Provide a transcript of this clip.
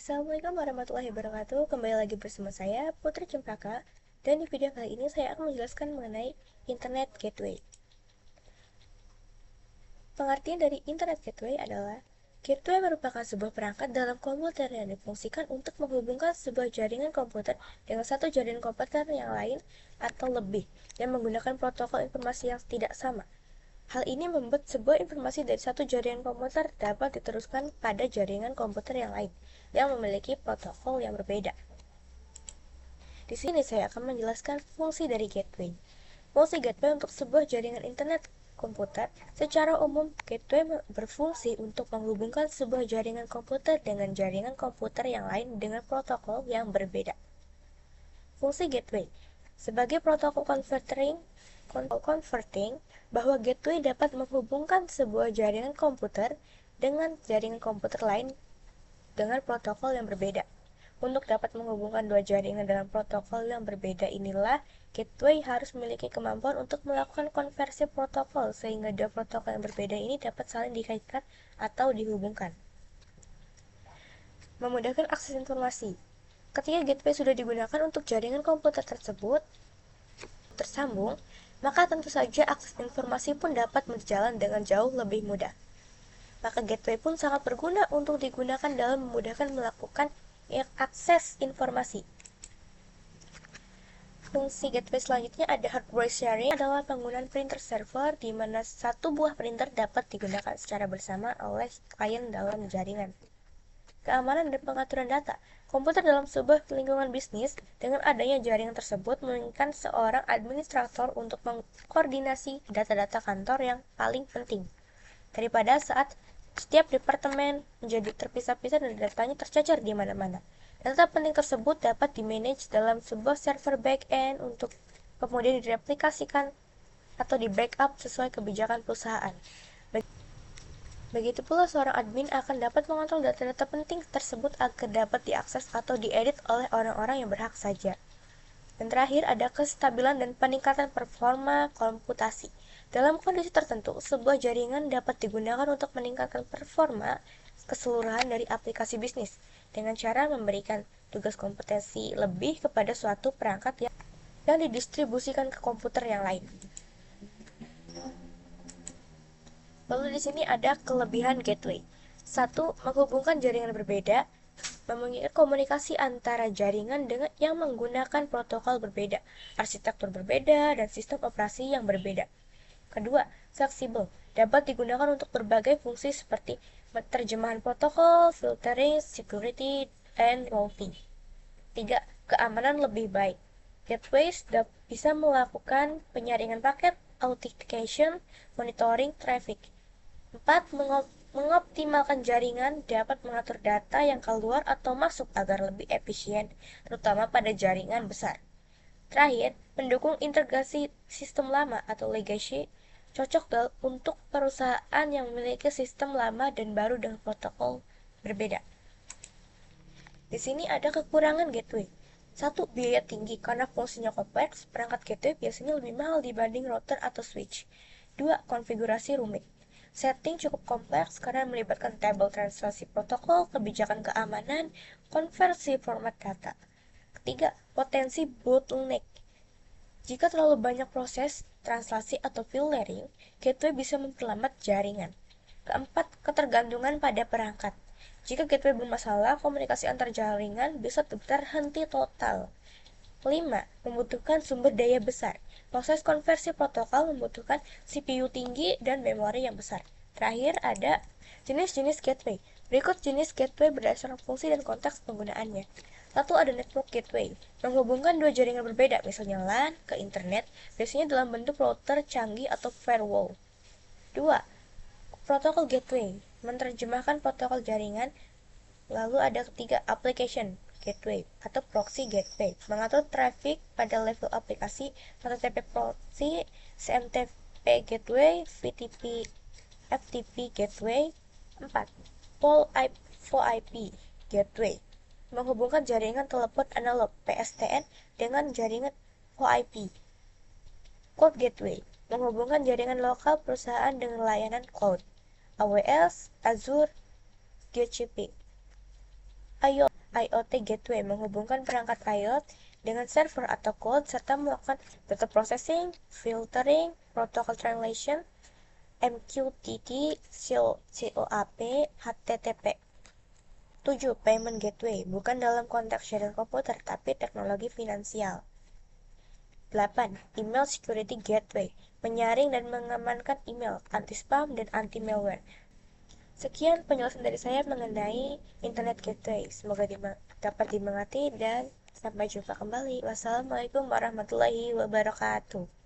Assalamualaikum warahmatullahi wabarakatuh. Kembali lagi bersama saya, Putri Cempaka. Dan di video kali ini saya akan menjelaskan mengenai Internet Gateway. Pengertian dari Internet Gateway adalah gateway merupakan sebuah perangkat dalam komputer yang difungsikan untuk menghubungkan sebuah jaringan komputer dengan satu jaringan komputer yang lain atau lebih yang menggunakan protokol informasi yang tidak sama. Hal ini membuat sebuah informasi dari satu jaringan komputer dapat diteruskan pada jaringan komputer yang lain yang memiliki protokol yang berbeda. Di sini saya akan menjelaskan fungsi dari gateway. Fungsi gateway untuk sebuah jaringan internet komputer. Secara umum, gateway berfungsi untuk menghubungkan sebuah jaringan komputer dengan jaringan komputer yang lain dengan protokol yang berbeda. Fungsi gateway sebagai protokol converting bahwa gateway dapat menghubungkan sebuah jaringan komputer dengan jaringan komputer lain dengan protokol yang berbeda. Untuk dapat menghubungkan dua jaringan dengan protokol yang berbeda inilah, gateway harus memiliki kemampuan untuk melakukan konversi protokol sehingga dua protokol yang berbeda ini dapat saling dikaitkan atau dihubungkan. Memudahkan akses informasi. Ketika gateway sudah digunakan untuk jaringan komputer tersebut tersambung, maka tentu saja akses informasi pun dapat berjalan dengan jauh lebih mudah. Maka gateway pun sangat berguna untuk digunakan dalam memudahkan melakukan akses informasi. Fungsi gateway selanjutnya ada hardware sharing, adalah penggunaan printer server di mana satu buah printer dapat digunakan secara bersama oleh klien dalam jaringan. Keamanan dan pengaturan data. Komputer dalam sebuah lingkungan bisnis dengan adanya jaringan tersebut menginginkan seorang administrator untuk mengkoordinasi data-data kantor yang paling penting. Daripada saat setiap departemen menjadi terpisah-pisah dan datanya tercecer di mana-mana. Data penting tersebut dapat dimanage dalam sebuah server back-end untuk kemudian direplikasikan atau di-backup sesuai kebijakan perusahaan. Begitu pula seorang admin akan dapat mengontrol data-data penting tersebut agar dapat diakses atau diedit oleh orang-orang yang berhak saja. Dan terakhir ada kestabilan dan peningkatan performa komputasi. Dalam kondisi tertentu, sebuah jaringan dapat digunakan untuk meningkatkan performa keseluruhan dari aplikasi bisnis dengan cara memberikan tugas kompetensi lebih kepada suatu perangkat yang didistribusikan ke komputer yang lain. Lalu di sini ada kelebihan gateway. 1. Menghubungkan jaringan berbeda, memungkinkan komunikasi antara jaringan dengan yang menggunakan protokol berbeda, arsitektur berbeda, dan sistem operasi yang berbeda. Kedua, fleksibel, dapat digunakan untuk berbagai fungsi seperti terjemahan protokol, filtering, security, and routing. 3. Keamanan lebih baik. Gateways bisa melakukan penyaringan paket, authentication, monitoring traffic. 4. Mengoptimalkan jaringan, dapat mengatur data yang keluar atau masuk agar lebih efisien, terutama pada jaringan besar. Terakhir, mendukung integrasi sistem lama atau legacy, cocok untuk perusahaan yang memiliki sistem lama dan baru dengan protokol berbeda. Di sini ada kekurangan gateway. 1. Biaya tinggi karena fungsinya kompleks, perangkat gateway biasanya lebih mahal dibanding router atau switch. 2. Konfigurasi rumit. Setting cukup kompleks karena melibatkan table translasi protokol, kebijakan keamanan, konversi format data. Ketiga, potensi bottleneck. Jika terlalu banyak proses translasi atau filtering, gateway bisa memperlambat jaringan. Keempat, ketergantungan pada perangkat. Jika gateway bermasalah, komunikasi antar jaringan bisa terhenti total. 5. Membutuhkan sumber daya besar. Proses konversi protokol membutuhkan CPU tinggi dan memori yang besar. Terakhir ada jenis-jenis gateway. Berikut jenis gateway berdasarkan fungsi dan konteks penggunaannya. 1. Ada network gateway, menghubungkan dua jaringan berbeda, misalnya LAN ke internet, biasanya dalam bentuk router canggih atau firewall. 2. Protokol gateway, menerjemahkan protokol jaringan. Lalu ada ketiga, application gateway atau proxy gateway, mengatur traffic pada level aplikasi, HTTP proxy, SMTP gateway, FTP gateway. 4. VoIP gateway, menghubungkan jaringan telepon analog PSTN dengan jaringan VoIP. Cloud gateway, menghubungkan jaringan lokal perusahaan dengan layanan cloud, AWS, Azure, GCP. Ayo IoT Gateway menghubungkan perangkat IoT dengan server atau cloud serta melakukan data processing, filtering, protocol translation, MQTT, COAP, HTTP. 7. Payment Gateway, bukan dalam konteks sharing komputer, tapi teknologi finansial. 8. Email Security Gateway, menyaring dan mengamankan email, anti-spam dan anti-malware. Sekian penjelasan dari saya mengenai Internet Gateway. Semoga dapat dimengerti dan sampai jumpa kembali. Wassalamualaikum warahmatullahi wabarakatuh.